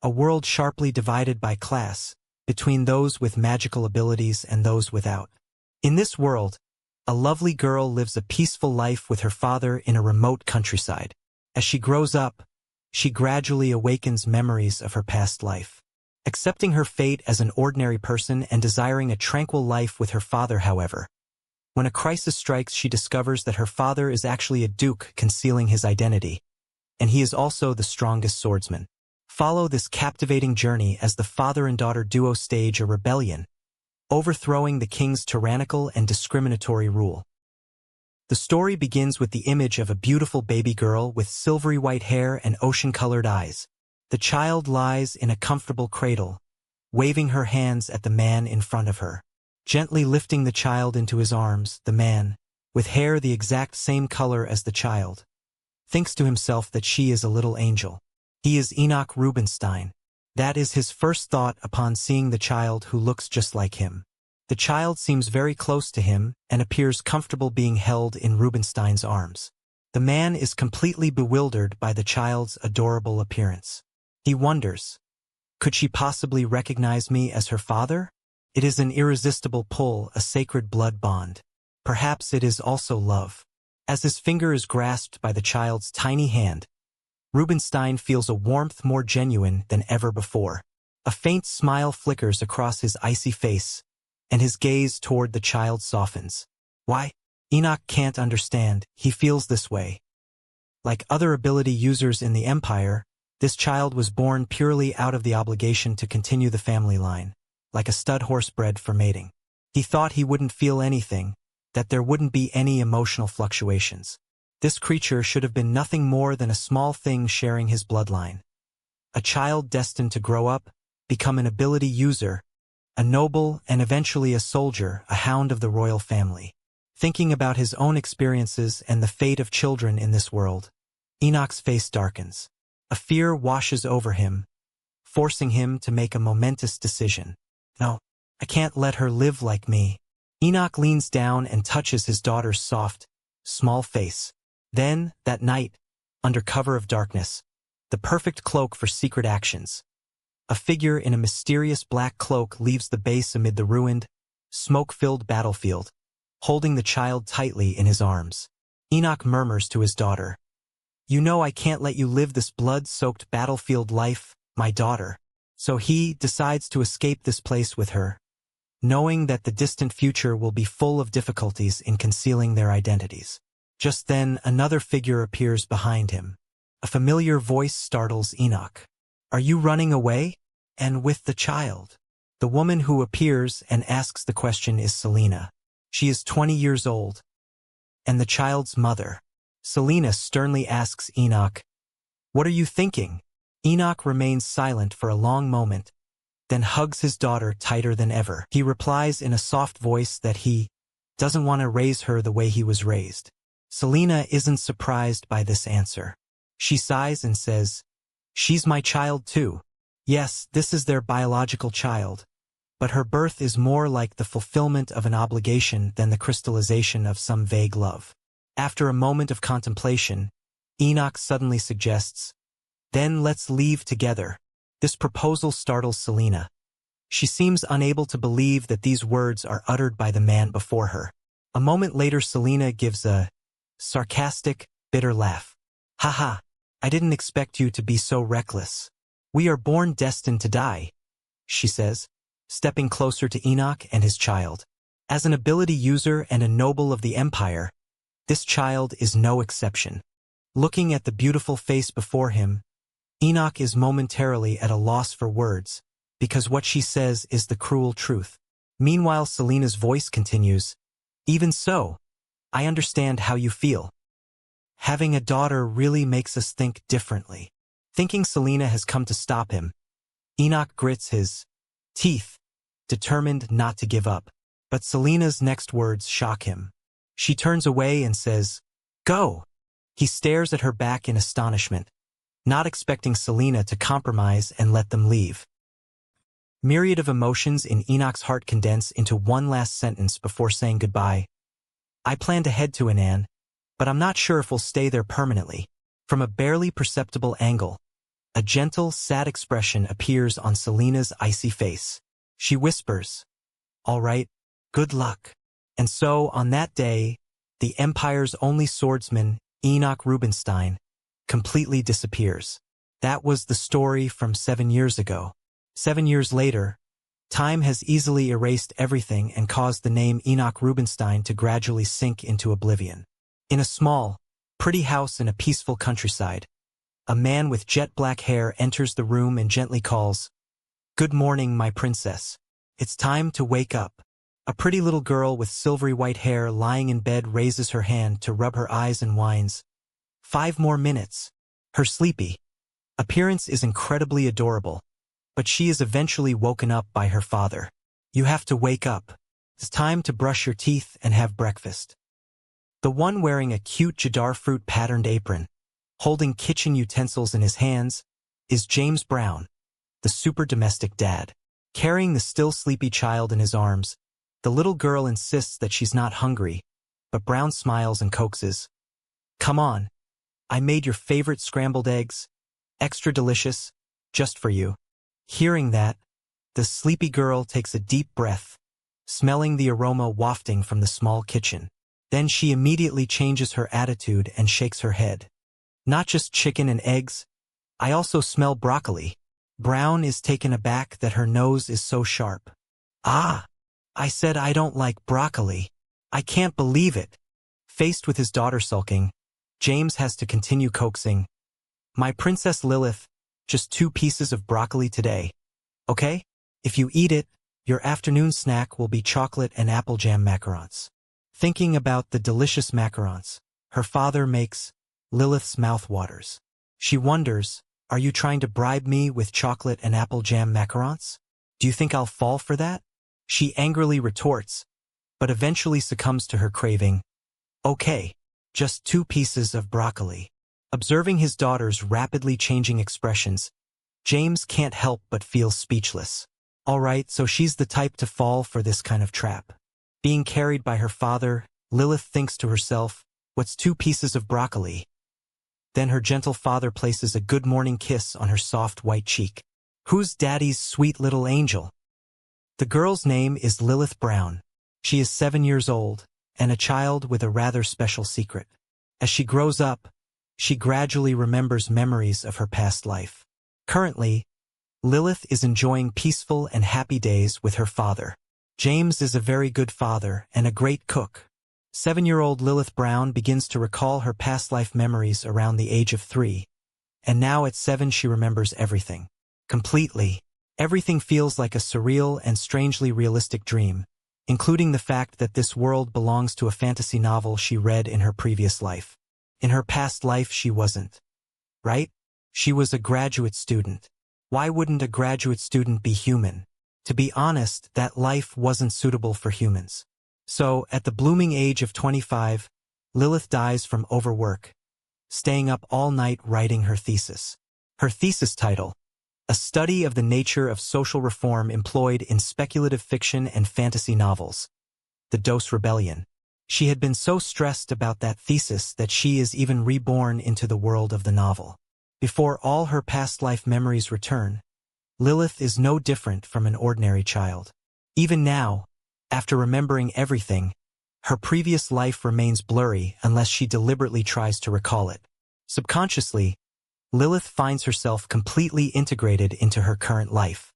a world sharply divided by class, between those with magical abilities and those without. In this world, a lovely girl lives a peaceful life with her father in a remote countryside. As she grows up, she gradually awakens memories of her past life. Accepting her fate as an ordinary person and desiring a tranquil life with her father, however, when a crisis strikes, she discovers that her father is actually a duke concealing his identity, and he is also the strongest swordsman. Follow this captivating journey as the father and daughter duo stage a rebellion, overthrowing the king's tyrannical and discriminatory rule. The story begins with the image of a beautiful baby girl with silvery white hair and ocean-colored eyes. The child lies in a comfortable cradle, waving her hands at the man in front of her. Gently lifting the child into his arms, the man, with hair the exact same color as the child, thinks to himself that she is a little angel. He is Enoch Rubinstein. That is his first thought upon seeing the child who looks just like him. The child seems very close to him and appears comfortable being held in Rubinstein's arms. The man is completely bewildered by the child's adorable appearance. He wonders, could she possibly recognize me as her father? It is an irresistible pull, a sacred blood bond. Perhaps it is also love. As his finger is grasped by the child's tiny hand, Rubinstein feels a warmth more genuine than ever before. A faint smile flickers across his icy face, and his gaze toward the child softens. Why? Enoch can't understand. He feels this way. Like other ability users in the Empire, this child was born purely out of the obligation to continue the family line, like a stud horse bred for mating. He thought he wouldn't feel anything, that there wouldn't be any emotional fluctuations. This creature should have been nothing more than a small thing sharing his bloodline. A child destined to grow up, become an ability user, a noble and eventually a soldier, a hound of the royal family. Thinking about his own experiences and the fate of children in this world, Enoch's face darkens. A fear washes over him, forcing him to make a momentous decision. No, I can't let her live like me. Enoch leans down and touches his daughter's soft, small face. Then, that night, under cover of darkness, the perfect cloak for secret actions. A figure in a mysterious black cloak leaves the base amid the ruined, smoke-filled battlefield, holding the child tightly in his arms. Enoch murmurs to his daughter, "You know I can't let you live this blood-soaked battlefield life, my daughter." So he decides to escape this place with her, knowing that the distant future will be full of difficulties in concealing their identities. Just then, another figure appears behind him. A familiar voice startles Enoch. "Are you running away? And with the child?" The woman who appears and asks the question is Selena. She is 20 years old, and the child's mother. Selena sternly asks Enoch, "What are you thinking?" Enoch remains silent for a long moment, then hugs his daughter tighter than ever. He replies in a soft voice that he doesn't want to raise her the way he was raised. Selena isn't surprised by this answer. She sighs and says, "She's my child too. Yes, this is their biological child, but her birth is more like the fulfillment of an obligation than the crystallization of some vague love." After a moment of contemplation, Enoch suddenly suggests, "Then let's leave together." This proposal startles Selena. She seems unable to believe that these words are uttered by the man before her. A moment later, Selena gives a sarcastic, bitter laugh. "Haha, I didn't expect you to be so reckless. We are born destined to die," she says, stepping closer to Enoch and his child. As an ability user and a noble of the Empire, this child is no exception. Looking at the beautiful face before him, Enoch is momentarily at a loss for words, because what she says is the cruel truth. Meanwhile, Selena's voice continues, "Even so, I understand how you feel. Having a daughter really makes us think differently." Thinking Selena has come to stop him, Enoch grits his teeth, determined not to give up. But Selena's next words shock him. She turns away and says, "Go." He stares at her back in astonishment, not expecting Selena to compromise and let them leave. Myriad of emotions in Enoch's heart condense into one last sentence before saying goodbye. "I plan to head to Anan, but I'm not sure if we'll stay there permanently." From a barely perceptible angle, A gentle, sad expression appears on Selena's icy face. She whispers, "All right, good luck." And so, on that day, the Empire's only swordsman, Enoch Rubinstein, completely disappears. That was the story from 7 years ago. 7 years later, time has easily erased everything and caused the name Enoch Rubinstein to gradually sink into oblivion. In a small, pretty house in a peaceful countryside, a man with jet-black hair enters the room and gently calls, "Good morning, my princess. It's time to wake up." A pretty little girl with silvery white hair lying in bed raises her hand to rub her eyes and whines, "5 more minutes." Her sleepy appearance is incredibly adorable, but she is eventually woken up by her father. "You have to wake up. It's time to brush your teeth and have breakfast." The one wearing a cute jadar fruit-patterned apron, holding kitchen utensils in his hands, is James Brown, the super domestic dad. Carrying the still sleepy child in his arms, the little girl insists that she's not hungry, but Brown smiles and coaxes, "Come on, I made your favorite scrambled eggs, extra delicious, just for you." Hearing that, the sleepy girl takes a deep breath, smelling the aroma wafting from the small kitchen. Then she immediately changes her attitude and shakes her head. "Not just chicken and eggs, I also smell broccoli." Brown is taken aback that her nose is so sharp. "Ah, I said I don't like broccoli. I can't believe it." Faced with his daughter sulking, James has to continue coaxing, "My Princess Lilith, just 2 pieces of broccoli today, okay? If you eat it, your afternoon snack will be chocolate and apple jam macarons." Thinking about the delicious macarons her father makes, Lilith's mouth waters. She wonders, "Are you trying to bribe me with chocolate and apple jam macarons? Do you think I'll fall for that?" She angrily retorts, but eventually succumbs to her craving. "Okay, just 2 pieces of broccoli." Observing his daughter's rapidly changing expressions, James can't help but feel speechless. Alright, so she's the type to fall for this kind of trap. Being carried by her father, Lilith thinks to herself, "What's 2 pieces of broccoli?" Then her gentle father places a good morning kiss on her soft white cheek. Who's Daddy's sweet little angel? The girl's name is Lilith Brown. She is 7 years old, and a child with a rather special secret. As she grows up, she gradually remembers memories of her past life. Currently, Lilith is enjoying peaceful and happy days with her father. James is a very good father and a great cook. 7-year-old Lilith Brown begins to recall her past life memories around the age of 3, and now at 7 she remembers everything. Completely. Everything feels like a surreal and strangely realistic dream, including the fact that this world belongs to a fantasy novel she read in her previous life. In her past life she wasn't. Right? She was a graduate student. Why wouldn't a graduate student be human? To be honest, that life wasn't suitable for humans. So, at the blooming age of 25, Lilith dies from overwork, staying up all night writing her thesis. Her thesis title, "A Study of the Nature of Social Reform Employed in Speculative Fiction and Fantasy Novels, The Dose Rebellion." She had been so stressed about that thesis that she is even reborn into the world of the novel. Before all her past life memories return, Lilith is no different from an ordinary child. Even now, after remembering everything, her previous life remains blurry unless she deliberately tries to recall it. Subconsciously, Lilith finds herself completely integrated into her current life.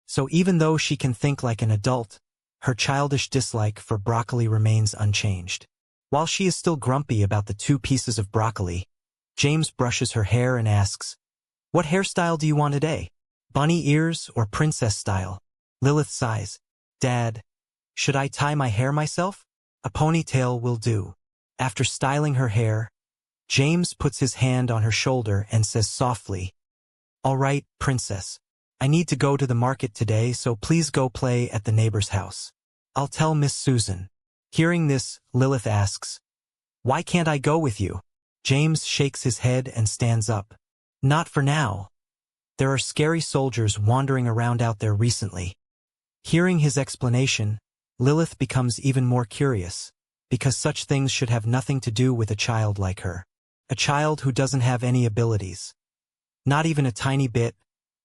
So even though she can think like an adult, her childish dislike for broccoli remains unchanged. While she is still grumpy about the 2 pieces of broccoli, James brushes her hair and asks, "What hairstyle do you want today? Bunny ears or princess style?" Lilith sighs, "Dad, should I tie my hair myself? A ponytail will do." After styling her hair, James puts his hand on her shoulder and says softly, "All right, princess. I need to go to the market today, so please go play at the neighbor's house. I'll tell Miss Susan." Hearing this, Lilith asks, "Why can't I go with you?" James shakes his head and stands up. "Not for now. There are scary soldiers wandering around out there recently." Hearing his explanation, Lilith becomes even more curious, because such things should have nothing to do with a child like her. A child who doesn't have any abilities. Not even a tiny bit,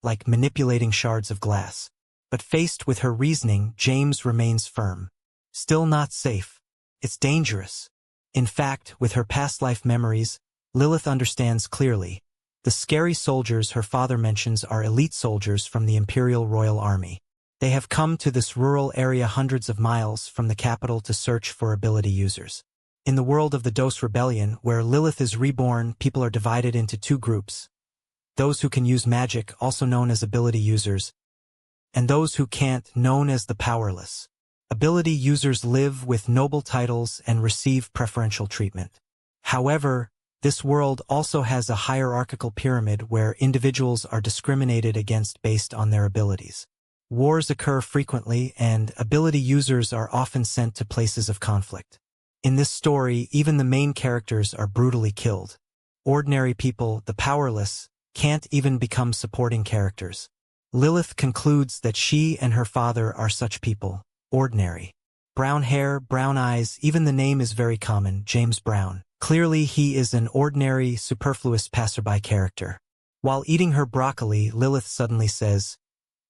like manipulating shards of glass. But faced with her reasoning, James remains firm. Still not safe. It's dangerous. In fact, with her past life memories, Lilith understands clearly. The scary soldiers her father mentions are elite soldiers from the Imperial Royal Army. They have come to this rural area hundreds of miles from the capital to search for ability users. In the world of the Dos Rebellion, where Lilith is reborn, people are divided into two groups. Those who can use magic, also known as ability users, and those who can't, known as the powerless. Ability users live with noble titles and receive preferential treatment. However, this world also has a hierarchical pyramid where individuals are discriminated against based on their abilities. Wars occur frequently, and ability users are often sent to places of conflict. In this story, even the main characters are brutally killed. Ordinary people, the powerless, can't even become supporting characters. Lilith concludes that she and her father are such people, ordinary. Brown hair, brown eyes, even the name is very common, James Brown. Clearly he is an ordinary, superfluous passerby character. While eating her broccoli, Lilith suddenly says,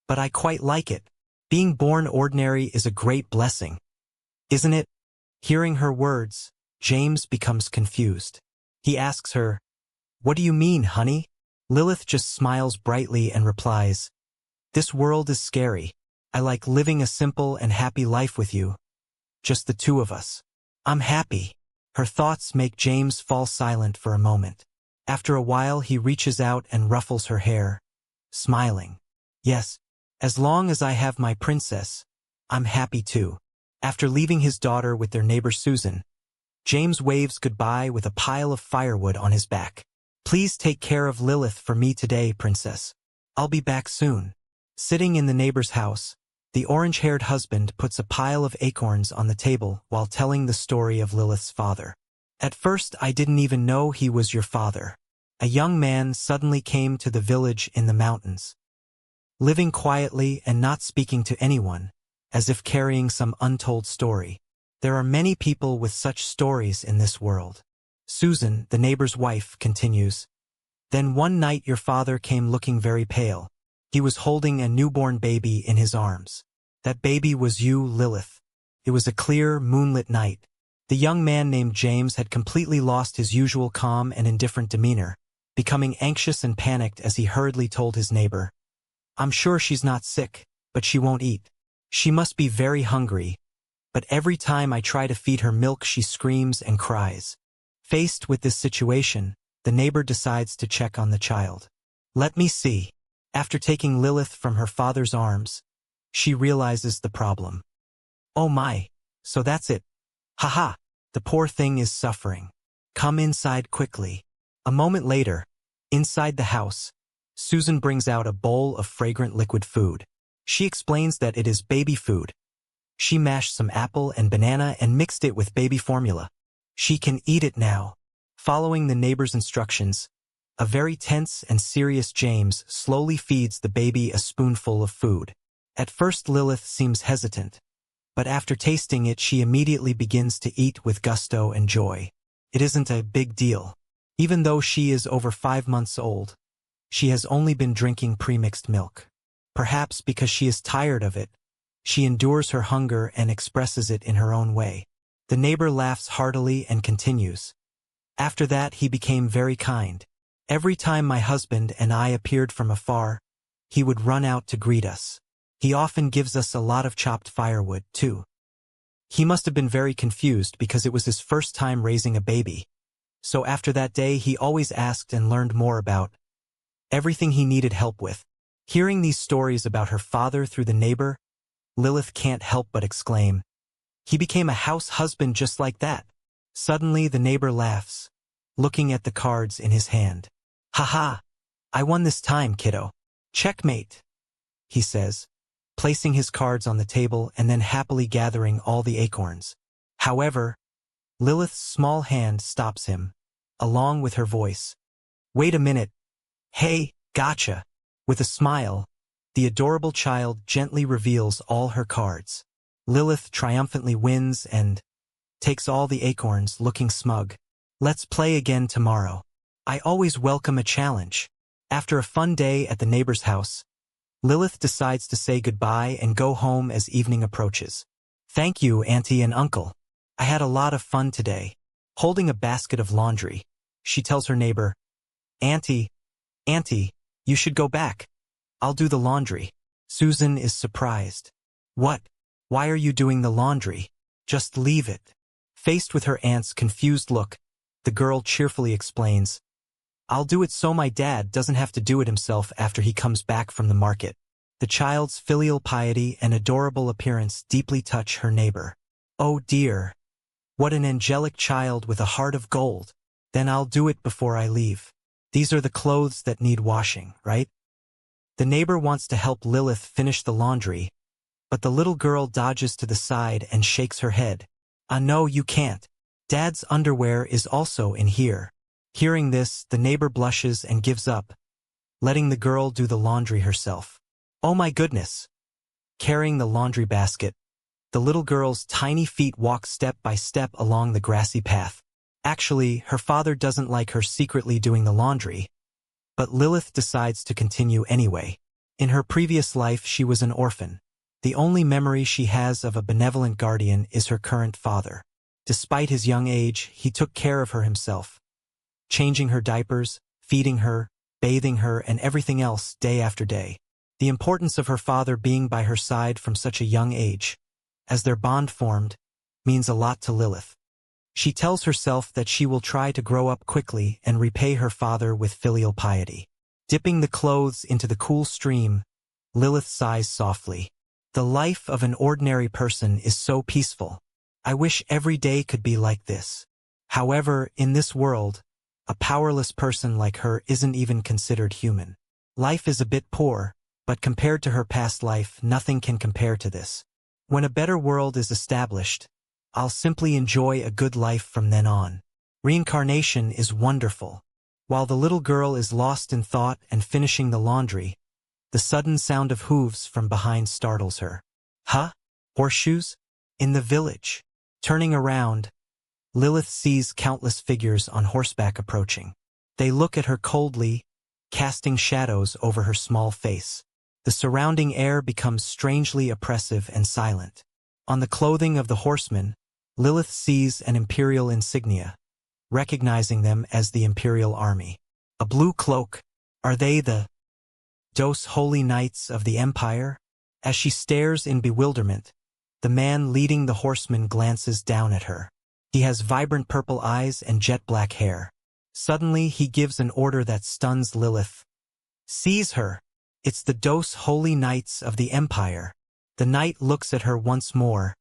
"But I quite like it. Being born ordinary is a great blessing. Isn't it?" Hearing her words, James becomes confused. He asks her, "What do you mean, honey?" Lilith just smiles brightly and replies, "This world is scary. I like living a simple and happy life with you. Just the two of us. I'm happy." Her thoughts make James fall silent for a moment. After a while he reaches out and ruffles her hair, smiling. "Yes, as long as I have my princess, I'm happy too." After leaving his daughter with their neighbor Susan, James waves goodbye with a pile of firewood on his back. "Please take care of Lilith for me today, princess. I'll be back soon." Sitting in the neighbor's house, the orange-haired husband puts a pile of acorns on the table while telling the story of Lilith's father. "At first I didn't even know he was your father. A young man suddenly came to the village in the mountains, living quietly and not speaking to anyone, as if carrying some untold story. There are many people with such stories in this world." Susan, the neighbor's wife, continues, "Then one night your father came looking very pale. He was holding a newborn baby in his arms. That baby was you, Lilith. It was a clear, moonlit night. The young man named James had completely lost his usual calm and indifferent demeanor, becoming anxious and panicked as he hurriedly told his neighbor, 'I'm sure she's not sick, but she won't eat. She must be very hungry. But every time I try to feed her milk she screams and cries.' Faced with this situation, the neighbor decides to check on the child. Let me see. After taking Lilith from her father's arms, she realizes the problem. Oh my, so that's it. Haha, the poor thing is suffering. Come inside quickly. A moment later, inside the house, Susan brings out a bowl of fragrant liquid food. She explains that it is baby food. She mashed some apple and banana and mixed it with baby formula. She can eat it now. Following the neighbor's instructions, a very tense and serious James slowly feeds the baby a spoonful of food. At first Lilith seems hesitant, but after tasting it she immediately begins to eat with gusto and joy. It isn't a big deal. Even though she is over 5 months old, she has only been drinking pre-mixed milk. Perhaps because she is tired of it, she endures her hunger and expresses it in her own way. The neighbor laughs heartily and continues. After that he became very kind. Every time my husband and I appeared from afar, he would run out to greet us. He often gives us a lot of chopped firewood, too. He must have been very confused because it was his first time raising a baby. So after that day he always asked and learned more about everything he needed help with. Hearing these stories about her father through the neighbor, Lilith can't help but exclaim, "He became a house husband just like that." Suddenly the neighbor laughs, looking at the cards in his hand. "Haha, I won this time, kiddo. Checkmate," he says, placing his cards on the table and then happily gathering all the acorns. However, Lilith's small hand stops him, along with her voice. "Wait a minute. Hey, gotcha." With a smile, the adorable child gently reveals all her cards. Lilith triumphantly wins and takes all the acorns, looking smug. "Let's play again tomorrow. I always welcome a challenge." After a fun day at the neighbor's house, Lilith decides to say goodbye and go home as evening approaches. Thank you, Auntie and Uncle. I had a lot of fun today. Holding a basket of laundry, she tells her neighbor, Auntie, you should go back. I'll do the laundry. Susan is surprised. What? Why are you doing the laundry? Just leave it. Faced with her aunt's confused look, the girl cheerfully explains, I'll do it so my dad doesn't have to do it himself after he comes back from the market. The child's filial piety and adorable appearance deeply touch her neighbor. Oh dear. What an angelic child with a heart of gold. Then I'll do it before I leave. These are the clothes that need washing, right? The neighbor wants to help Lilith finish the laundry, but the little girl dodges to the side and shakes her head. No, you can't. Dad's underwear is also in here. Hearing this, the neighbor blushes and gives up, letting the girl do the laundry herself. Oh my goodness! Carrying the laundry basket, the little girl's tiny feet walk step by step along the grassy path. Actually, her father doesn't like her secretly doing the laundry, but Lilith decides to continue anyway. In her previous life, she was an orphan. The only memory she has of a benevolent guardian is her current father. Despite his young age, he took care of her himself, changing her diapers, feeding her, bathing her, and everything else day after day. The importance of her father being by her side from such a young age, as their bond formed, means a lot to Lilith. She tells herself that she will try to grow up quickly and repay her father with filial piety. Dipping the clothes into the cool stream, Lilith sighs softly. The life of an ordinary person is so peaceful. I wish every day could be like this. However, in this world, a powerless person like her isn't even considered human. Life is a bit poor, but compared to her past life, nothing can compare to this. When a better world is established, I'll simply enjoy a good life from then on. Reincarnation is wonderful. While the little girl is lost in thought and finishing the laundry, the sudden sound of hooves from behind startles her. Huh? Horseshoes? In the village. Turning around, Lilith sees countless figures on horseback approaching. They look at her coldly, casting shadows over her small face. The surrounding air becomes strangely oppressive and silent. On the clothing of the horsemen, Lilith sees an Imperial insignia, recognizing them as the Imperial army. A blue cloak. Are they the Dos Holy Knights of the Empire? As she stares in bewilderment, the man leading the horsemen glances down at her. He has vibrant purple eyes and jet-black hair. Suddenly, he gives an order that stuns Lilith. Seize her! It's the Dos Holy Knights of the Empire. The knight looks at her once more,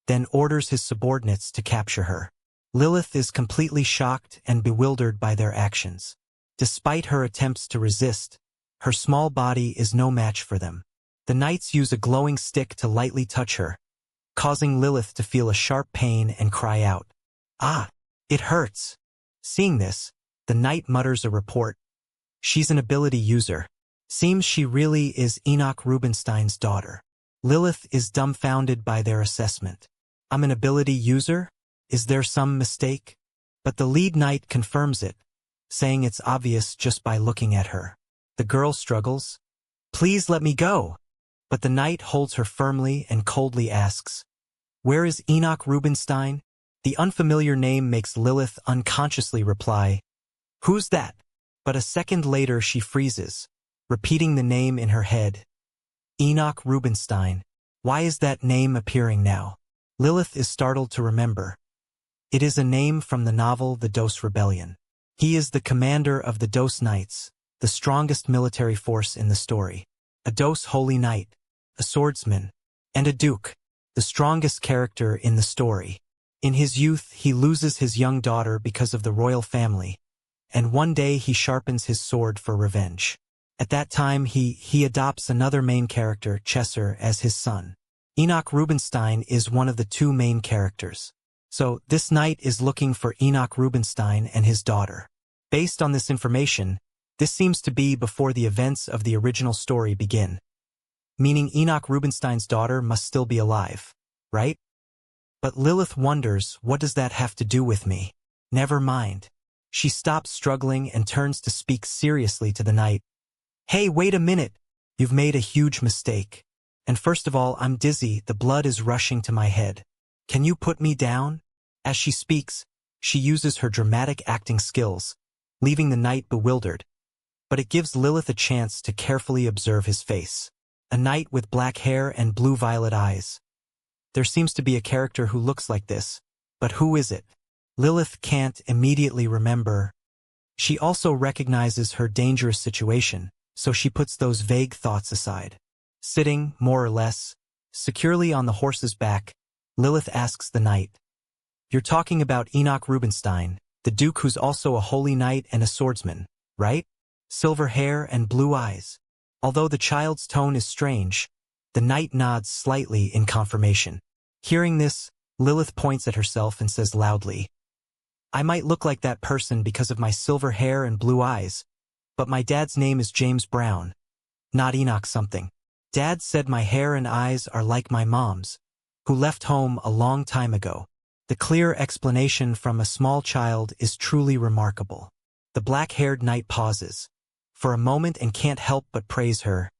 then orders his subordinates to capture her. Lilith is completely shocked and bewildered by their actions. Despite her attempts to resist, her small body is no match for them. The knights use a glowing stick to lightly touch her, causing Lilith to feel a sharp pain and cry out. Ah! It hurts! Seeing this, the knight mutters a report. She's an ability user. Seems she really is Enoch Rubinstein's daughter. Lilith is dumbfounded by their assessment. I'm an ability user? Is there some mistake? But the lead knight confirms it, saying it's obvious just by looking at her. The girl struggles. Please let me go. But the knight holds her firmly and coldly asks, Where is Enoch Rubinstein? The unfamiliar name makes Lilith unconsciously reply, Who's that? But a second later she freezes, repeating the name in her head. Enoch Rubinstein. Why is that name appearing now? Lilith is startled to remember. It is a name from the novel The Dos Rebellion. He is the commander of the Dos Knights, the strongest military force in the story. A Dos Holy Knight, a swordsman, and a duke, the strongest character in the story. In his youth, he loses his young daughter because of the royal family, and one day he sharpens his sword for revenge. At that time, he adopts another main character, Chesser, as his son. Enoch Rubinstein is one of the two main characters. So, this knight is looking for Enoch Rubinstein and his daughter. Based on this information, this seems to be before the events of the original story begin. Meaning Enoch Rubinstein's daughter must still be alive, right? But Lilith wonders, what does that have to do with me? Never mind. She stops struggling and turns to speak seriously to the knight. Hey, wait a minute. You've made a huge mistake. And first of all, I'm dizzy, the blood is rushing to my head. Can you put me down? As she speaks, she uses her dramatic acting skills, leaving the knight bewildered. But it gives Lilith a chance to carefully observe his face. A knight with black hair and blue-violet eyes. There seems to be a character who looks like this, but who is it? Lilith can't immediately remember. She also recognizes her dangerous situation, so she puts those vague thoughts aside. Sitting, more or less, securely on the horse's back, Lilith asks the knight, "You're talking about Enoch Rubinstein, the duke who's also a holy knight and a swordsman, right? Silver hair and blue eyes." Although the child's tone is strange, the knight nods slightly in confirmation. Hearing this, Lilith points at herself and says loudly, "I might look like that person because of my silver hair and blue eyes, but my dad's name is James Brown, not Enoch something. Dad said my hair and eyes are like my mom's, who left home a long time ago." The clear explanation from a small child is truly remarkable. The black-haired knight pauses for a moment and can't help but praise her.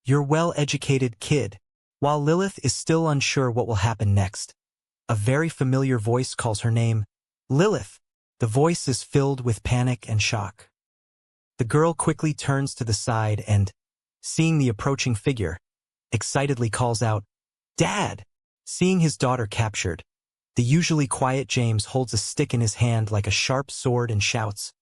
"You're well-educated, kid." While Lilith is still unsure what will happen next, a very familiar voice calls her name, "Lilith." The voice is filled with panic and shock. The girl quickly turns to the side and, seeing the approaching figure, excitedly calls out, "Dad!" Seeing his daughter captured, the usually quiet James holds a stick in his hand like a sharp sword and shouts,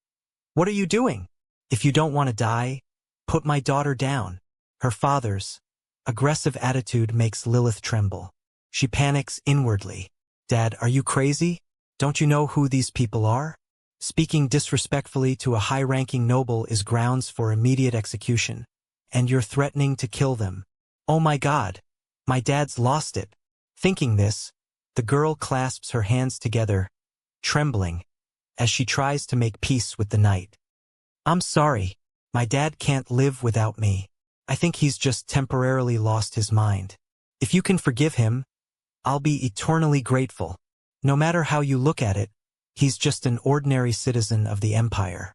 "What are you doing? If you don't want to die, put my daughter down." Her father's aggressive attitude makes Lilith tremble. She panics inwardly. "Dad, are you crazy? Don't you know who these people are? Speaking disrespectfully to a high-ranking noble is grounds for immediate execution, and you're threatening to kill them. Oh my God, my dad's lost it." Thinking this, the girl clasps her hands together, trembling, as she tries to make peace with the knight. "I'm sorry, my dad can't live without me. I think he's just temporarily lost his mind. If you can forgive him, I'll be eternally grateful. No matter how you look at it, he's just an ordinary citizen of the Empire.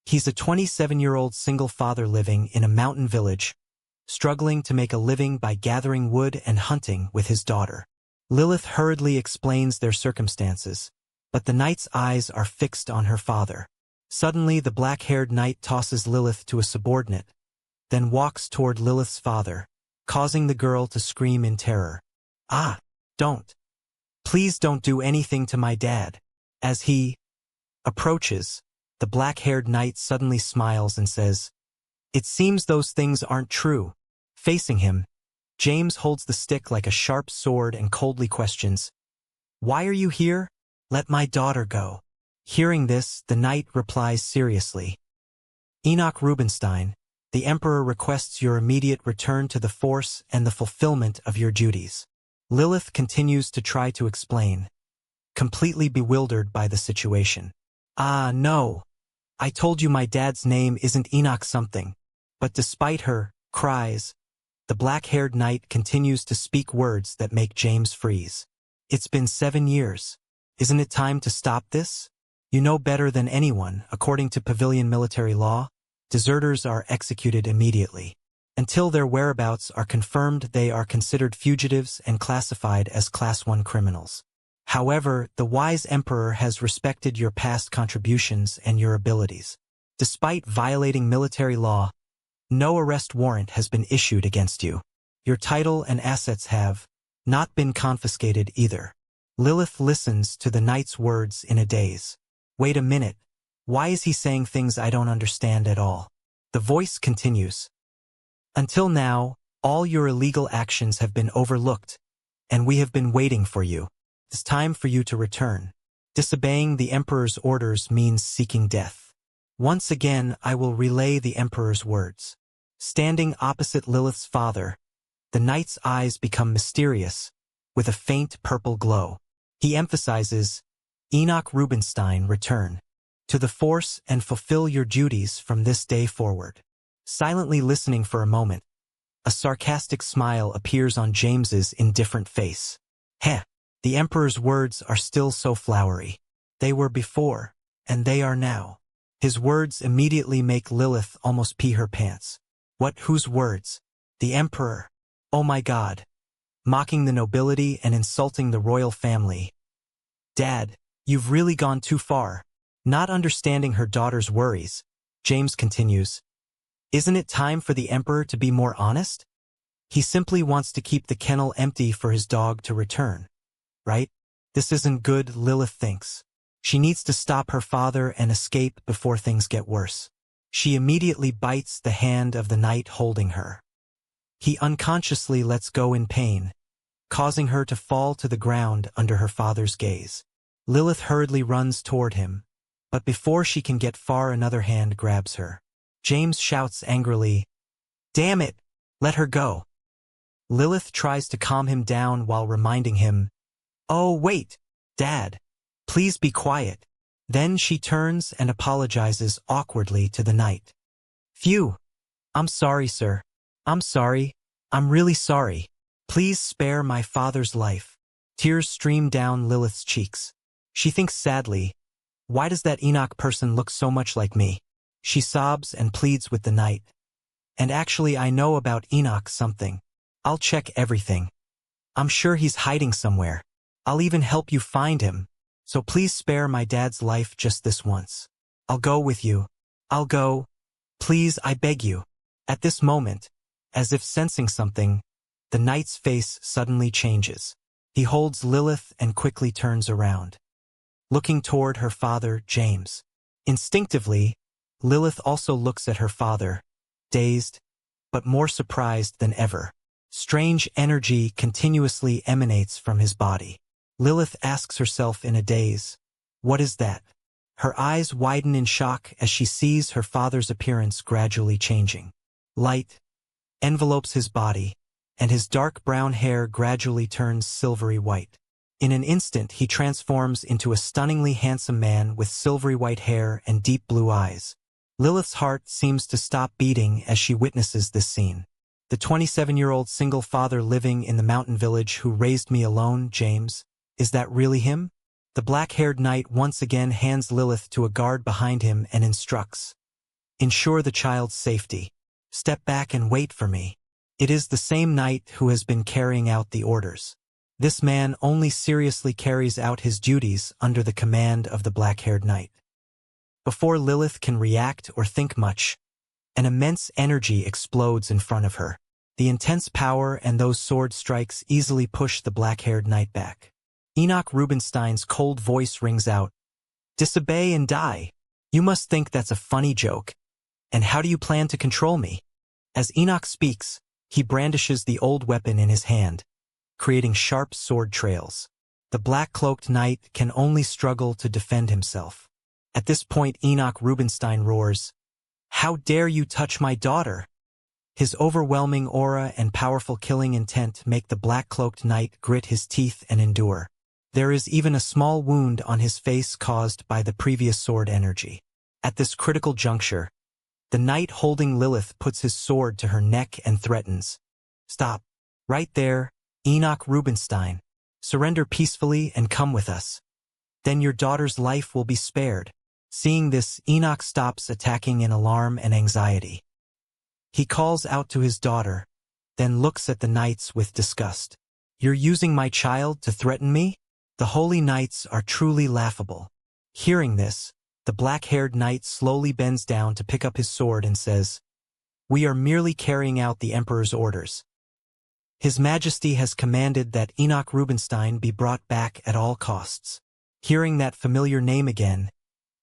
He's a 27-year-old single father living in a mountain village, struggling to make a living by gathering wood and hunting with his daughter." Lilith hurriedly explains their circumstances, but the knight's eyes are fixed on her father. Suddenly, the black-haired knight tosses Lilith to a subordinate, then walks toward Lilith's father, causing the girl to scream in terror. "Ah, don't. Please don't do anything to my dad." As he approaches, the black-haired knight suddenly smiles and says, "It seems those things aren't true." Facing him, James holds the stick like a sharp sword and coldly questions, "Why are you here? Let my daughter go." Hearing this, the knight replies seriously, "Enoch Rubinstein, the Emperor requests your immediate return to the force and the fulfillment of your duties." Lilith continues to try to explain, completely bewildered by the situation. "Ah, no. I told you my dad's name isn't Enoch something." But despite her cries, the black-haired knight continues to speak words that make James freeze. "It's been 7 years. Isn't it time to stop this? You know better than anyone, according to Pavilion military law, deserters are executed immediately. Until their whereabouts are confirmed, they are considered fugitives and classified as Class 1 criminals. However, the wise Emperor has respected your past contributions and your abilities. Despite violating military law, no arrest warrant has been issued against you. Your title and assets have not been confiscated either." Lilith listens to the knight's words in a daze. "Wait a minute. Why is he saying things I don't understand at all?" The voice continues, "Until now, all your illegal actions have been overlooked, and we have been waiting for you. It's time for you to return. Disobeying the Emperor's orders means seeking death. Once again, I will relay the Emperor's words." Standing opposite Lilith's father, the knight's eyes become mysterious, with a faint purple glow. He emphasizes, "Enoch Rubinstein, return to the force and fulfill your duties from this day forward." Silently listening for a moment, a sarcastic smile appears on James's indifferent face. Heh, the Emperor's words are still so flowery. They were before, and they are now. His words immediately make Lilith almost pee her pants. What, whose words? The emperor. Oh my God. Mocking the nobility and insulting the royal family. Dad, you've really gone too far. Not understanding her daughter's worries, James continues. Isn't it time for the emperor to be more honest? He simply wants to keep the kennel empty for his dog to return. Right? This isn't good, Lilith thinks. She needs to stop her father and escape before things get worse. She immediately bites the hand of the knight holding her. He unconsciously lets go in pain, causing her to fall to the ground under her father's gaze. Lilith hurriedly runs toward him, but before she can get far, another hand grabs her. James shouts angrily, "Damn it! Let her go!" Lilith tries to calm him down while reminding him, "Oh, wait, Dad. Please be quiet." Then she turns and apologizes awkwardly to the knight. "Phew. I'm sorry, sir. I'm sorry. I'm really sorry. Please spare my father's life." Tears stream down Lilith's cheeks. She thinks sadly, "Why does that Enoch person look so much like me?" She sobs and pleads with the knight. "And actually, I know about Enoch something. I'll check everything. I'm sure he's hiding somewhere. I'll even help you find him. So please spare my dad's life just this once. I'll go with you. I'll go. Please, I beg you." At this moment, as if sensing something, the knight's face suddenly changes. He holds Lilith and quickly turns around, looking toward her father, James. Instinctively, Lilith also looks at her father, dazed, but more surprised than ever. Strange energy continuously emanates from his body. Lilith asks herself in a daze, "What is that?" Her eyes widen in shock as she sees her father's appearance gradually changing. Light envelopes his body, and his dark brown hair gradually turns silvery white. In an instant, he transforms into a stunningly handsome man with silvery white hair and deep blue eyes. Lilith's heart seems to stop beating as she witnesses this scene. The 27-year-old single father living in the mountain village who raised me alone, James, is that really him? The black-haired knight once again hands Lilith to a guard behind him and instructs, "Ensure the child's safety. Step back and wait for me." It is the same knight who has been carrying out the orders. This man only seriously carries out his duties under the command of the black-haired knight. Before Lilith can react or think much, an immense energy explodes in front of her. The intense power and those sword strikes easily push the black-haired knight back. Enoch Rubinstein's cold voice rings out, "Disobey and die. You must think that's a funny joke. And how do you plan to control me?" As Enoch speaks, he brandishes the old weapon in his hand, creating sharp sword trails. The black-cloaked knight can only struggle to defend himself. At this point, Enoch Rubinstein roars, "How dare you touch my daughter!" His overwhelming aura and powerful killing intent make the black-cloaked knight grit his teeth and endure. There is even a small wound on his face caused by the previous sword energy. At this critical juncture, the knight holding Lilith puts his sword to her neck and threatens, "Stop. Right there, Enoch Rubinstein. Surrender peacefully and come with us. Then your daughter's life will be spared." Seeing this, Enoch stops attacking in alarm and anxiety. He calls out to his daughter, then looks at the knights with disgust. "You're using my child to threaten me? The holy knights are truly laughable." Hearing this, the black-haired knight slowly bends down to pick up his sword and says, "We are merely carrying out the emperor's orders. His Majesty has commanded that Enoch Rubinstein be brought back at all costs." Hearing that familiar name again,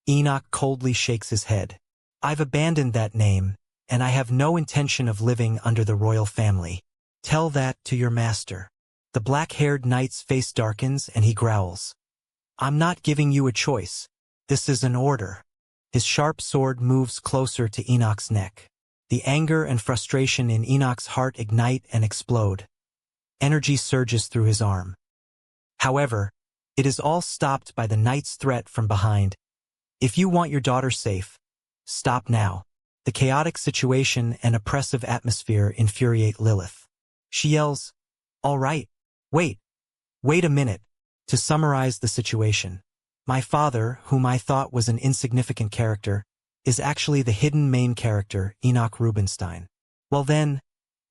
Enoch coldly shakes his head. "I've abandoned that name, and I have no intention of living under the royal family. Tell that to your master." The black-haired knight's face darkens and he growls, "I'm not giving you a choice. This is an order." His sharp sword moves closer to Enoch's neck. The anger and frustration in Enoch's heart ignite and explode. Energy surges through his arm. However, it is all stopped by the knight's threat from behind. "If you want your daughter safe, stop now." The chaotic situation and oppressive atmosphere infuriate Lilith. She yells, "All right. Wait a minute." To summarize the situation, my father, whom I thought was an insignificant character, is actually the hidden main character, Enoch Rubinstein. Well then,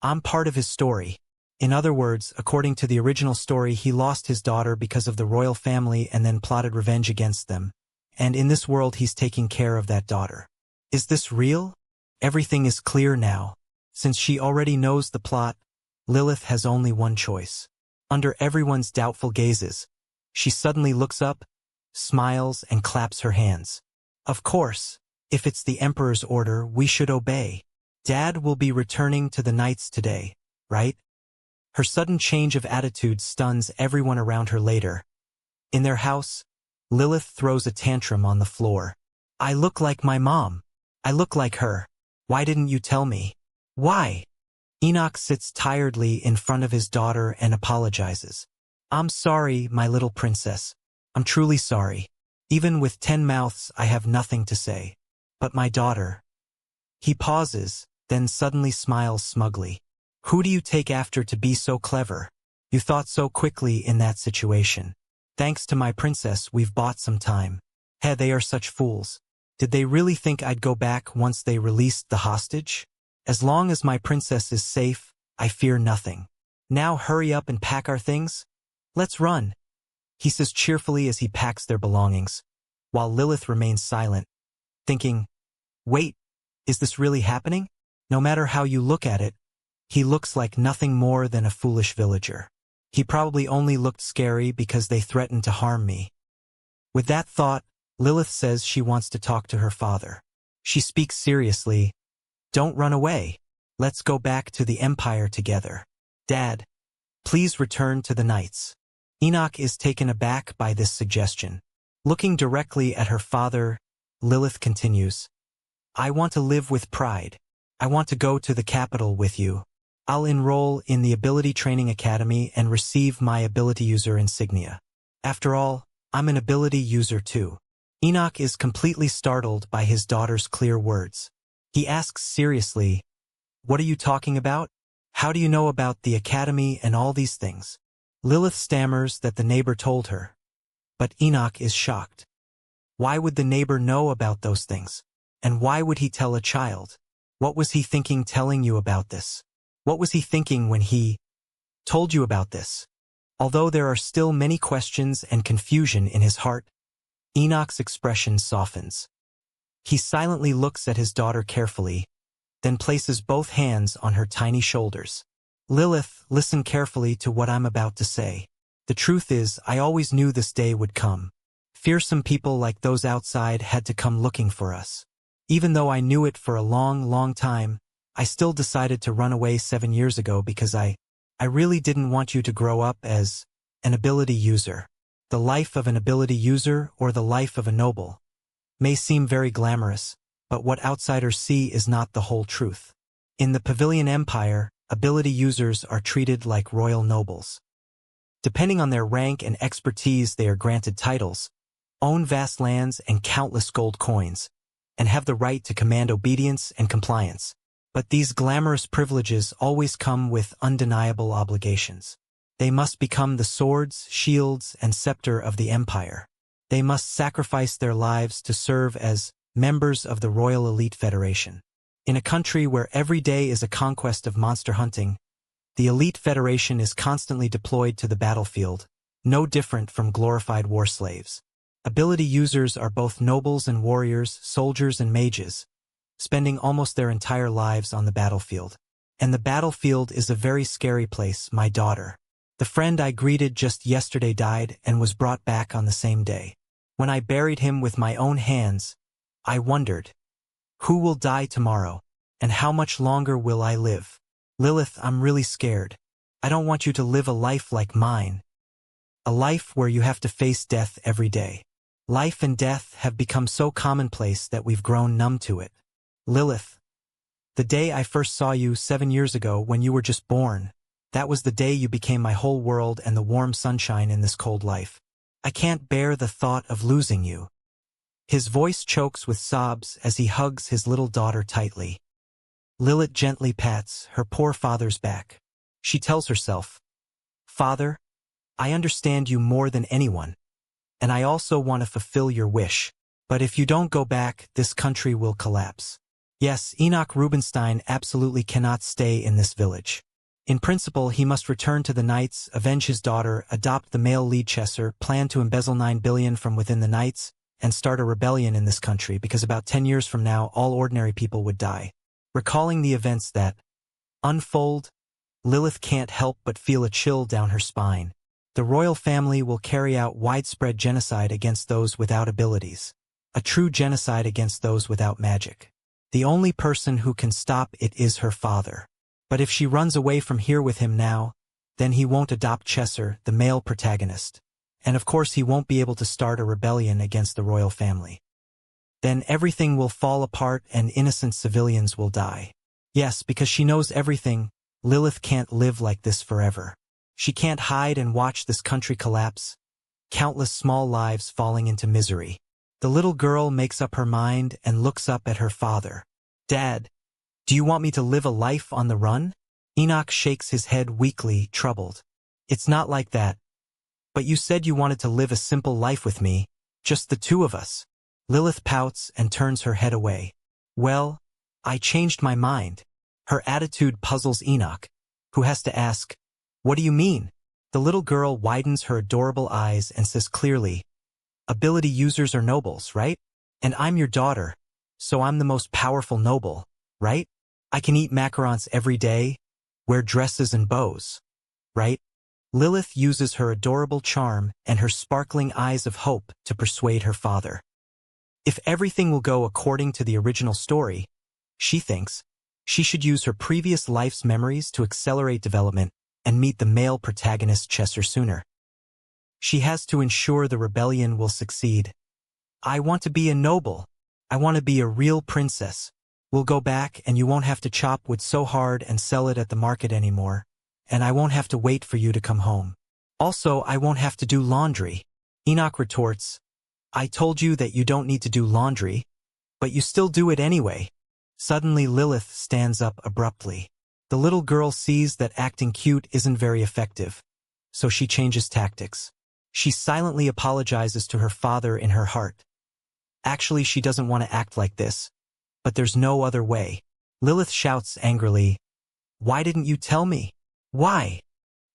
I'm part of his story. In other words, according to the original story, he lost his daughter because of the royal family and then plotted revenge against them. And in this world he's taking care of that daughter. Is this real? Everything is clear now. Since she already knows the plot, Lilith has only one choice. Under everyone's doubtful gazes, she suddenly looks up, smiles, and claps her hands. Of course, if it's the Emperor's order, we should obey. Dad will be returning to the Knights today, right? Her sudden change of attitude stuns everyone around her later. In their house, Lilith throws a tantrum on the floor. I look like my mom. I look like her. Why didn't you tell me? Why? Enoch sits tiredly in front of his daughter and apologizes. I'm sorry, my little princess. I'm truly sorry. Even with 10 mouths, I have nothing to say. But my daughter. He pauses, then suddenly smiles smugly. Who do you take after to be so clever? You thought so quickly in that situation. Thanks to my princess, we've bought some time. Hey, they are such fools. Did they really think I'd go back once they released the hostage? As long as my princess is safe, I fear nothing. Now hurry up and pack our things. Let's run, he says cheerfully as he packs their belongings, while Lilith remains silent, thinking, wait, is this really happening? No matter how you look at it, he looks like nothing more than a foolish villager. He probably only looked scary because they threatened to harm me. With that thought, Lilith says she wants to talk to her father. She speaks seriously. Don't run away. Let's go back to the Empire together. Dad, please return to the Knights. Enoch is taken aback by this suggestion. Looking directly at her father, Lilith continues, I want to live with pride. I want to go to the capital with you. I'll enroll in the Ability Training Academy and receive my Ability User insignia. After all, I'm an Ability User too. Enoch is completely startled by his daughter's clear words. He asks seriously, what are you talking about? How do you know about the academy and all these things? Lilith stammers that the neighbor told her. But Enoch is shocked. Why would the neighbor know about those things? And why would he tell a child? What was he thinking telling you about this? What was he thinking when he told you about this? Although there are still many questions and confusion in his heart, Enoch's expression softens. He silently looks at his daughter carefully, then places both hands on her tiny shoulders. Lilith, listen carefully to what I'm about to say. The truth is, I always knew this day would come. Fearsome people like those outside had to come looking for us. Even though I knew it for a long, long time, I still decided to run away 7 years ago because I really didn't want you to grow up as an ability user. The life of an ability user or the life of a noble may seem very glamorous, but what outsiders see is not the whole truth. In the Pavilion Empire, ability users are treated like royal nobles. Depending on their rank and expertise, they are granted titles, own vast lands and countless gold coins, and have the right to command obedience and compliance. But these glamorous privileges always come with undeniable obligations. They must become the swords, shields, and scepter of the empire. They must sacrifice their lives to serve as members of the Royal Elite Federation. In a country where every day is a conquest of monster hunting, the Elite Federation is constantly deployed to the battlefield, no different from glorified war slaves. Ability users are both nobles and warriors, soldiers and mages, spending almost their entire lives on the battlefield. And the battlefield is a very scary place, my daughter. The friend I greeted just yesterday died and was brought back on the same day. When I buried him with my own hands, I wondered, who will die tomorrow, and how much longer will I live? Lilith, I'm really scared. I don't want you to live a life like mine. A life where you have to face death every day. Life and death have become so commonplace that we've grown numb to it. Lilith, the day I first saw you 7 years ago when you were just born, that was the day you became my whole world and the warm sunshine in this cold life. I can't bear the thought of losing you. His voice chokes with sobs as he hugs his little daughter tightly. Lilith gently pats her poor father's back. She tells herself, Father, I understand you more than anyone, and I also want to fulfill your wish. But if you don't go back, this country will collapse. Yes, Enoch Rubinstein absolutely cannot stay in this village. In principle, he must return to the Knights, avenge his daughter, adopt the male lead Chesser, plan to embezzle 9 billion from within the Knights, and start a rebellion in this country because about 10 years from now, all ordinary people would die. Recalling the events that unfold, Lilith can't help but feel a chill down her spine. The royal family will carry out widespread genocide against those without abilities. A true genocide against those without magic. The only person who can stop it is her father. But if she runs away from here with him now, then he won't adopt Chesser, the male protagonist. And of course he won't be able to start a rebellion against the royal family. Then everything will fall apart and innocent civilians will die. Yes, because she knows everything, Lilith can't live like this forever. She can't hide and watch this country collapse, countless small lives falling into misery. The little girl makes up her mind and looks up at her father. Dad, do you want me to live a life on the run? Enoch shakes his head weakly, troubled. It's not like that. But you said you wanted to live a simple life with me, just the two of us. Lilith pouts and turns her head away. Well, I changed my mind. Her attitude puzzles Enoch, who has to ask, what do you mean? The little girl widens her adorable eyes and says clearly, ability users are nobles, right? And I'm your daughter, so I'm the most powerful noble, right? I can eat macarons every day, wear dresses and bows, right? Lilith uses her adorable charm and her sparkling eyes of hope to persuade her father. If everything will go according to the original story, she thinks, she should use her previous life's memories to accelerate development and meet the male protagonist Chesser sooner. She has to ensure the rebellion will succeed. I want to be a noble. I want to be a real princess. We'll go back and you won't have to chop wood so hard and sell it at the market anymore. And I won't have to wait for you to come home. Also, I won't have to do laundry. Enoch retorts, I told you that you don't need to do laundry, but you still do it anyway. Suddenly Lilith stands up abruptly. The little girl sees that acting cute isn't very effective, so she changes tactics. She silently apologizes to her father in her heart. Actually, she doesn't want to act like this, but there's no other way. Lilith shouts angrily, why didn't you tell me? Why?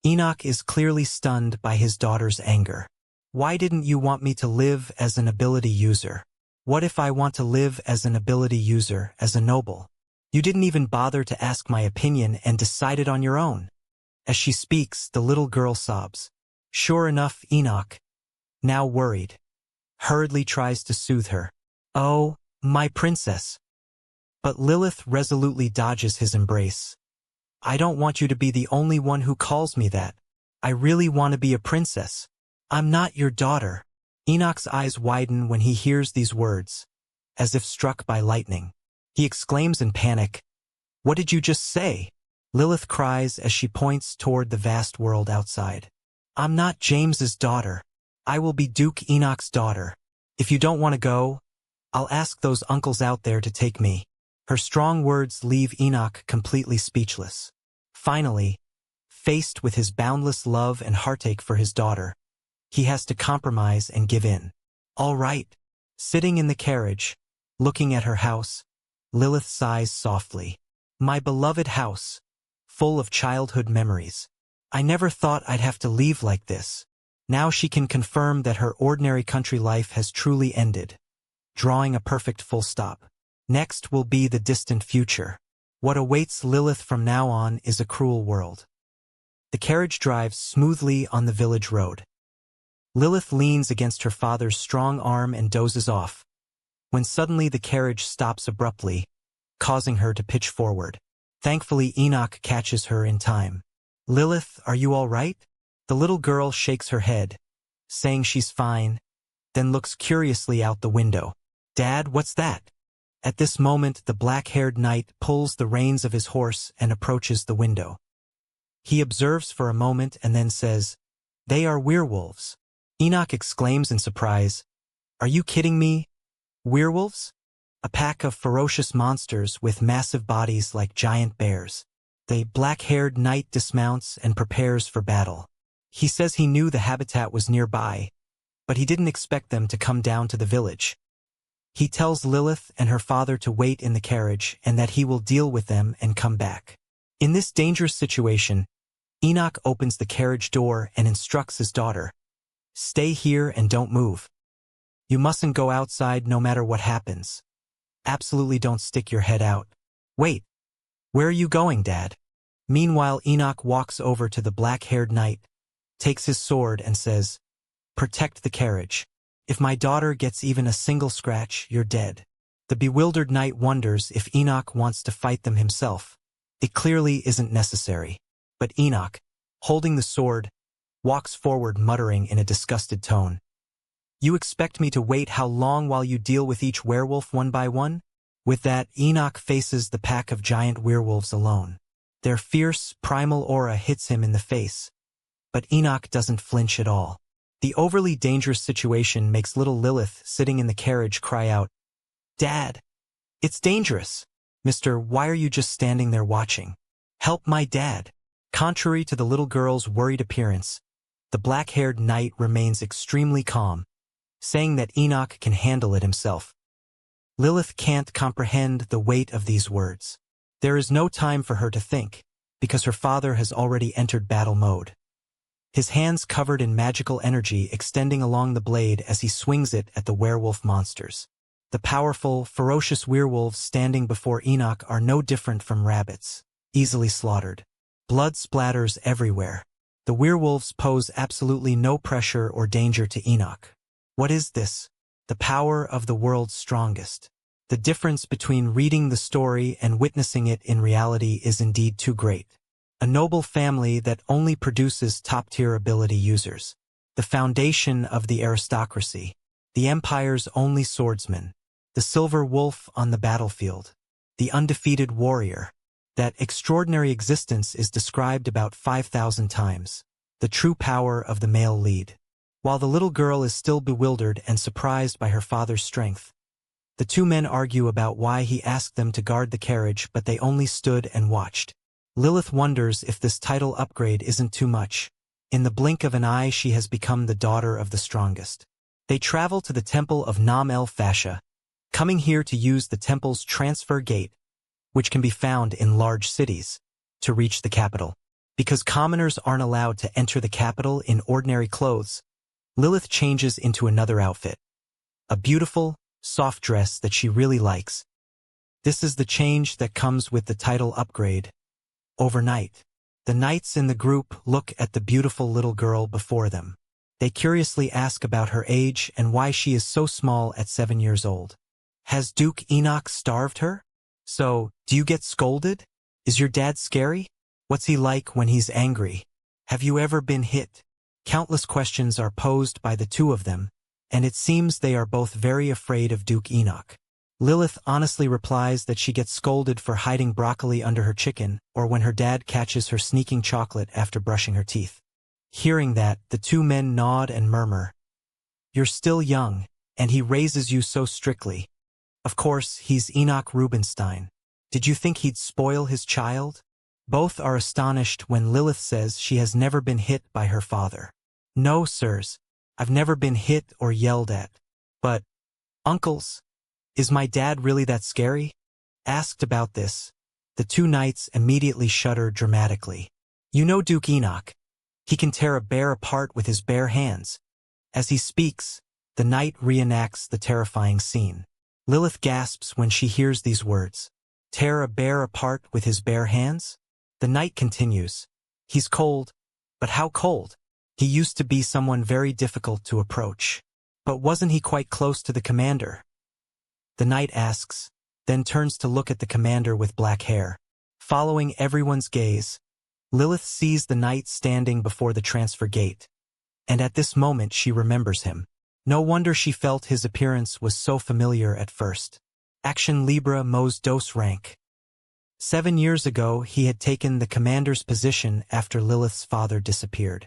Enoch is clearly stunned by his daughter's anger. Why didn't you want me to live as an ability user? What if I want to live as an ability user, as a noble? You didn't even bother to ask my opinion and decided on your own. As she speaks, the little girl sobs. Sure enough, Enoch, now worried, hurriedly tries to soothe her. Oh, my princess. But Lilith resolutely dodges his embrace. I don't want you to be the only one who calls me that. I really want to be a princess. I'm not your daughter. Enoch's eyes widen when he hears these words, as if struck by lightning. He exclaims in panic, what did you just say? Lilith cries as she points toward the vast world outside. I'm not James's daughter. I will be Duke Enoch's daughter. If you don't want to go, I'll ask those uncles out there to take me. Her strong words leave Enoch completely speechless. Finally, faced with his boundless love and heartache for his daughter, he has to compromise and give in. All right. Sitting in the carriage, looking at her house, Lilith sighs softly. My beloved house, full of childhood memories. I never thought I'd have to leave like this. Now she can confirm that her ordinary country life has truly ended, drawing a perfect full stop. Next will be the distant future. What awaits Lilith from now on is a cruel world. The carriage drives smoothly on the village road. Lilith leans against her father's strong arm and dozes off, when suddenly the carriage stops abruptly, causing her to pitch forward. Thankfully, Enoch catches her in time. Lilith, are you all right? The little girl shakes her head, saying she's fine, then looks curiously out the window. Dad, what's that? At this moment, the black-haired knight pulls the reins of his horse and approaches the window. He observes for a moment and then says, They are werewolves. Enoch exclaims in surprise, Are you kidding me? Werewolves? A pack of ferocious monsters with massive bodies like giant bears. The black-haired knight dismounts and prepares for battle. He says he knew the habitat was nearby, but he didn't expect them to come down to the village. He tells Lilith and her father to wait in the carriage and that he will deal with them and come back. In this dangerous situation, Enoch opens the carriage door and instructs his daughter, "Stay here and don't move. You mustn't go outside no matter what happens. Absolutely don't stick your head out." "Wait, where are you going, Dad?" Meanwhile, Enoch walks over to the black-haired knight, takes his sword and says, "Protect the carriage. If my daughter gets even a single scratch, you're dead." The bewildered knight wonders if Enoch wants to fight them himself. It clearly isn't necessary. But Enoch, holding the sword, walks forward muttering in a disgusted tone, "You expect me to wait how long while you deal with each werewolf one by one?" With that, Enoch faces the pack of giant werewolves alone. Their fierce, primal aura hits him in the face. But Enoch doesn't flinch at all. The overly dangerous situation makes little Lilith sitting in the carriage cry out, "Dad! It's dangerous! Mister, why are you just standing there watching? Help my dad!" Contrary to the little girl's worried appearance, the black-haired knight remains extremely calm, saying that Enoch can handle it himself. Lilith can't comprehend the weight of these words. There is no time for her to think, because her father has already entered battle mode. His hands covered in magical energy extending along the blade as he swings it at the werewolf monsters. The powerful, ferocious werewolves standing before Enoch are no different from rabbits, easily slaughtered. Blood splatters everywhere. The werewolves pose absolutely no pressure or danger to Enoch. What is this? The power of the world's strongest. The difference between reading the story and witnessing it in reality is indeed too great. A noble family that only produces top-tier ability users. The foundation of the aristocracy. The empire's only swordsman. The silver wolf on the battlefield. The undefeated warrior. That extraordinary existence is described about 5,000 times. The true power of the male lead. While the little girl is still bewildered and surprised by her father's strength, the two men argue about why he asked them to guard the carriage, but they only stood and watched. Lilith wonders if this title upgrade isn't too much. In the blink of an eye, she has become the daughter of the strongest. They travel to the temple of Nam El Fasha, coming here to use the temple's transfer gate, which can be found in large cities, to reach the capital. Because commoners aren't allowed to enter the capital in ordinary clothes, Lilith changes into another outfit. A beautiful, soft dress that she really likes. This is the change that comes with the title upgrade. Overnight, the knights in the group look at the beautiful little girl before them. They curiously ask about her age and why she is so small at 7 years old. Has Duke Enoch starved her? So, do you get scolded? Is your dad scary? What's he like when he's angry? Have you ever been hit? Countless questions are posed by the two of them, and it seems they are both very afraid of Duke Enoch. Lilith honestly replies that she gets scolded for hiding broccoli under her chicken, or when her dad catches her sneaking chocolate after brushing her teeth. Hearing that, the two men nod and murmur, "You're still young, and he raises you so strictly. Of course, he's Enoch Rubinstein. Did you think he'd spoil his child?" Both are astonished when Lilith says she has never been hit by her father. "No, sirs, I've never been hit or yelled at. But, uncles, is my dad really that scary?" Asked about this, the two knights immediately shudder dramatically. "You know Duke Enoch. He can tear a bear apart with his bare hands." As he speaks, the knight reenacts the terrifying scene. Lilith gasps when she hears these words. Tear a bear apart with his bare hands? The knight continues. He's cold, but how cold? He used to be someone very difficult to approach. But wasn't he quite close to the commander? The knight asks, then turns to look at the commander with black hair. Following everyone's gaze, Lilith sees the knight standing before the transfer gate. And at this moment she remembers him. No wonder she felt his appearance was so familiar at first. Action Libra Mos Dos rank. 7 years ago he had taken the commander's position after Lilith's father disappeared.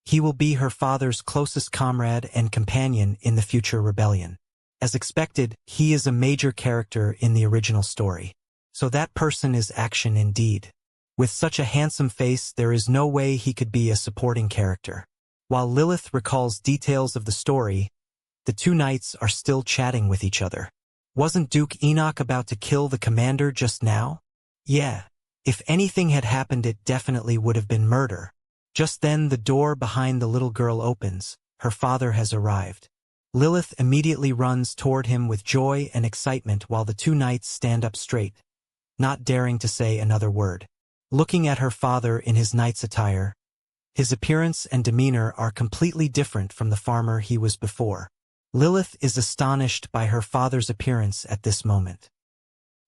He will be her father's closest comrade and companion in the future rebellion. As expected, he is a major character in the original story. So that person is Action indeed. With such a handsome face, there is no way he could be a supporting character. While Lilith recalls details of the story, the two knights are still chatting with each other. Wasn't Duke Enoch about to kill the commander just now? Yeah. If anything had happened, it definitely would have been murder. Just then the door behind the little girl opens. Her father has arrived. Lilith immediately runs toward him with joy and excitement while the two knights stand up straight, not daring to say another word. Looking at her father in his knight's attire, his appearance and demeanor are completely different from the farmer he was before. Lilith is astonished by her father's appearance at this moment.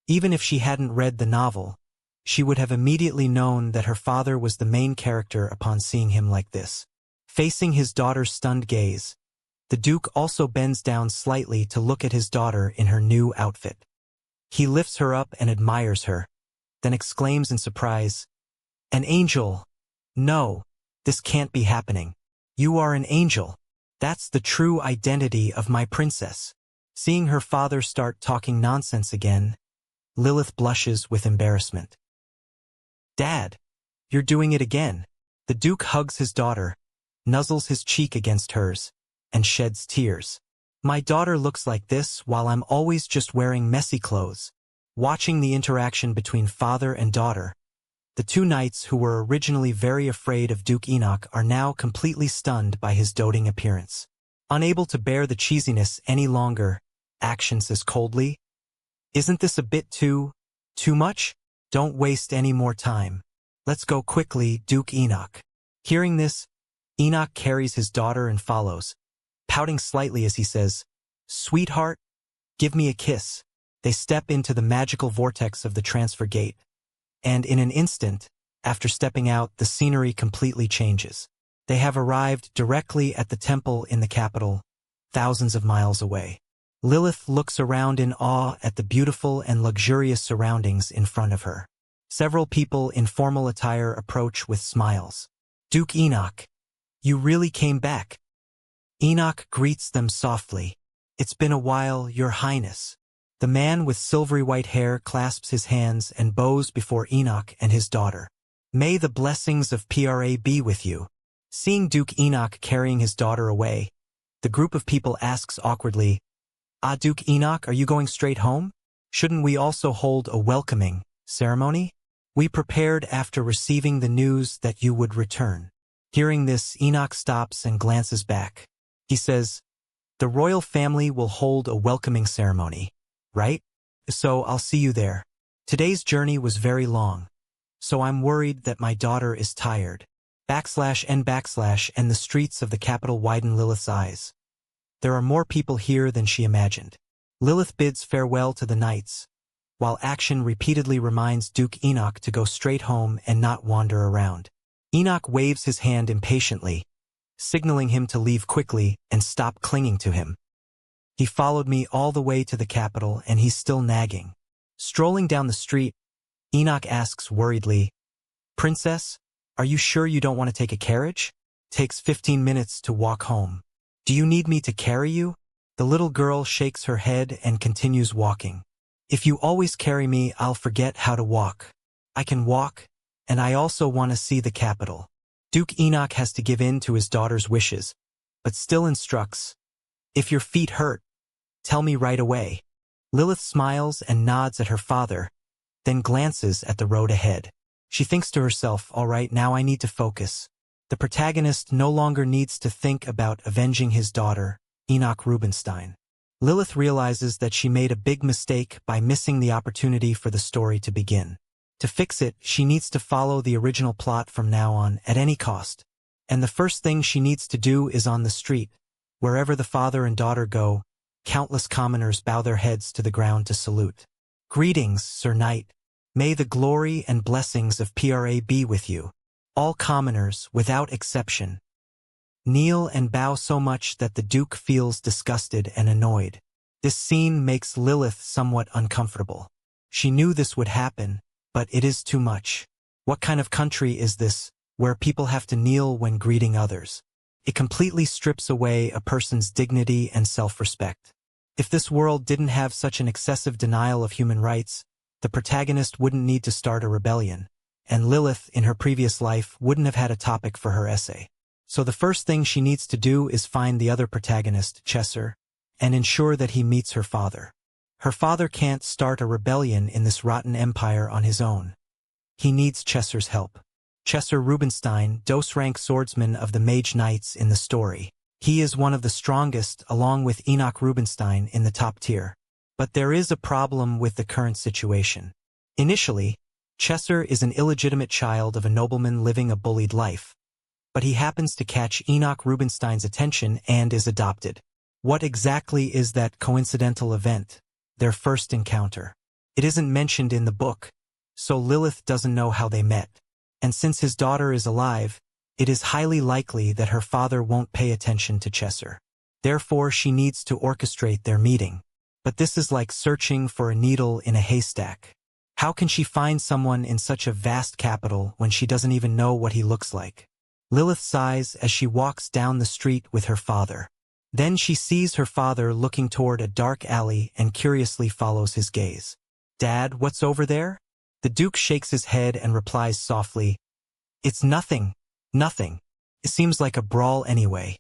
Even if she hadn't read the novel, she would have immediately known that her father was the main character upon seeing him like this. Facing his daughter's stunned gaze, the Duke also bends down slightly to look at his daughter in her new outfit. He lifts her up and admires her, then exclaims in surprise, "An angel! No, this can't be happening. You are an angel. That's the true identity of my princess." Seeing her father start talking nonsense again, Lilith blushes with embarrassment. "Dad, you're doing it again." The Duke hugs his daughter, nuzzles his cheek against hers, and sheds tears. "My daughter looks like this while I'm always just wearing messy clothes." Watching the interaction between father and daughter, the two knights who were originally very afraid of Duke Enoch are now completely stunned by his doting appearance. Unable to bear the cheesiness any longer, Action says coldly, "Isn't this a bit too much? Don't waste any more time. Let's go quickly, Duke Enoch." Hearing this, Enoch carries his daughter and follows, pouting slightly as he says, "Sweetheart, give me a kiss." They step into the magical vortex of the transfer gate, and in an instant, after stepping out, the scenery completely changes. They have arrived directly at the temple in the capital, thousands of miles away. Lilith looks around in awe at the beautiful and luxurious surroundings in front of her. Several people in formal attire approach with smiles. "Duke Enoch, you really came back." Enoch greets them softly. "It's been a while, Your Highness." The man with silvery white hair clasps his hands and bows before Enoch and his daughter. "May the blessings of PRA be with you." Seeing Duke Enoch carrying his daughter away, the group of people asks awkwardly, Duke Enoch, are you going straight home? Shouldn't we also hold a welcoming ceremony? We prepared after receiving the news that you would return." Hearing this, Enoch stops and glances back. He says, "The royal family will hold a welcoming ceremony, right? So I'll see you there. Today's journey was very long, so I'm worried that my daughter is tired." /n/ and the streets of the capital widen Lilith's eyes. There are more people here than she imagined. Lilith bids farewell to the knights, while Action repeatedly reminds Duke Enoch to go straight home and not wander around. Enoch waves his hand impatiently, signaling him to leave quickly and stop clinging to him. "He followed me all the way to the capital and he's still nagging." Strolling down the street, Enoch asks worriedly, "Princess, are you sure you don't want to take a carriage? Takes 15 minutes to walk home. Do you need me to carry you?" The little girl shakes her head and continues walking. "If you always carry me, I'll forget how to walk. I can walk, and I also want to see the capital." Duke Enoch has to give in to his daughter's wishes, but still instructs, "If your feet hurt, tell me right away." Lilith smiles and nods at her father, then glances at the road ahead. She thinks to herself, "All right, now I need to focus." The protagonist no longer needs to think about avenging his daughter, Enoch Rubinstein. Lilith realizes that she made a big mistake by missing the opportunity for the story to begin. To fix it, she needs to follow the original plot from now on at any cost. And the first thing she needs to do is on the street. Wherever the father and daughter go, countless commoners bow their heads to the ground to salute. "Greetings, Sir Knight. May the glory and blessings of PRA be with you." All commoners, without exception, kneel and bow so much that the Duke feels disgusted and annoyed. This scene makes Lilith somewhat uncomfortable. She knew this would happen, but it is too much. What kind of country is this, where people have to kneel when greeting others? It completely strips away a person's dignity and self-respect. If this world didn't have such an excessive denial of human rights, the protagonist wouldn't need to start a rebellion, and Lilith, in her previous life, wouldn't have had a topic for her essay. So the first thing she needs to do is find the other protagonist, Chesser, and ensure that he meets her father. Her father can't start a rebellion in this rotten empire on his own. He needs Chesser's help. Chesser Rubinstein, dose-rank swordsman of the Mage Knights in the story. He is one of the strongest, along with Enoch Rubinstein, in the top tier. But there is a problem with the current situation. Initially, Chesser is an illegitimate child of a nobleman living a bullied life. But he happens to catch Enoch Rubinstein's attention and is adopted. What exactly is that coincidental event? Their first encounter. It isn't mentioned in the book, so Lilith doesn't know how they met. And since his daughter is alive, it is highly likely that her father won't pay attention to Chesser. Therefore, she needs to orchestrate their meeting. But this is like searching for a needle in a haystack. How can she find someone in such a vast capital when she doesn't even know what he looks like? Lilith sighs as she walks down the street with her father. Then she sees her father looking toward a dark alley and curiously follows his gaze. "Dad, what's over there?" The Duke shakes his head and replies softly, "It's nothing, nothing. It seems like a brawl anyway.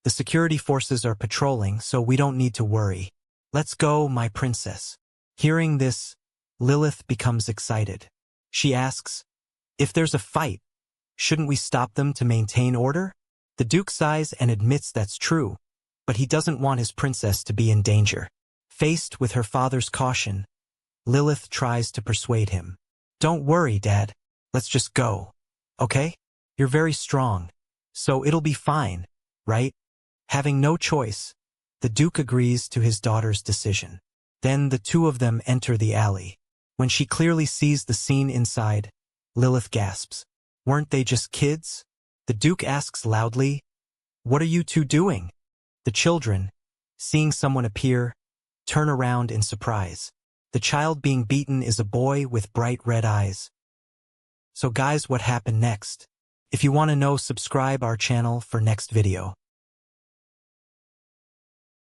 The security forces are patrolling, so we don't need to worry. Let's go, my princess." Hearing this, Lilith becomes excited. She asks, "If there's a fight, shouldn't we stop them to maintain order?" The Duke sighs and admits that's true, but he doesn't want his princess to be in danger. Faced with her father's caution, Lilith tries to persuade him. "Don't worry, Dad. Let's just go. Okay? You're very strong, so it'll be fine, right?" Having no choice, the Duke agrees to his daughter's decision. Then the two of them enter the alley. When she clearly sees the scene inside, Lilith gasps. "Weren't they just kids?" The Duke asks loudly, "What are you two doing?" The children, seeing someone appear, turn around in surprise. The child being beaten is a boy with bright red eyes. So guys, what happened next? If you want to know, subscribe our channel for next video.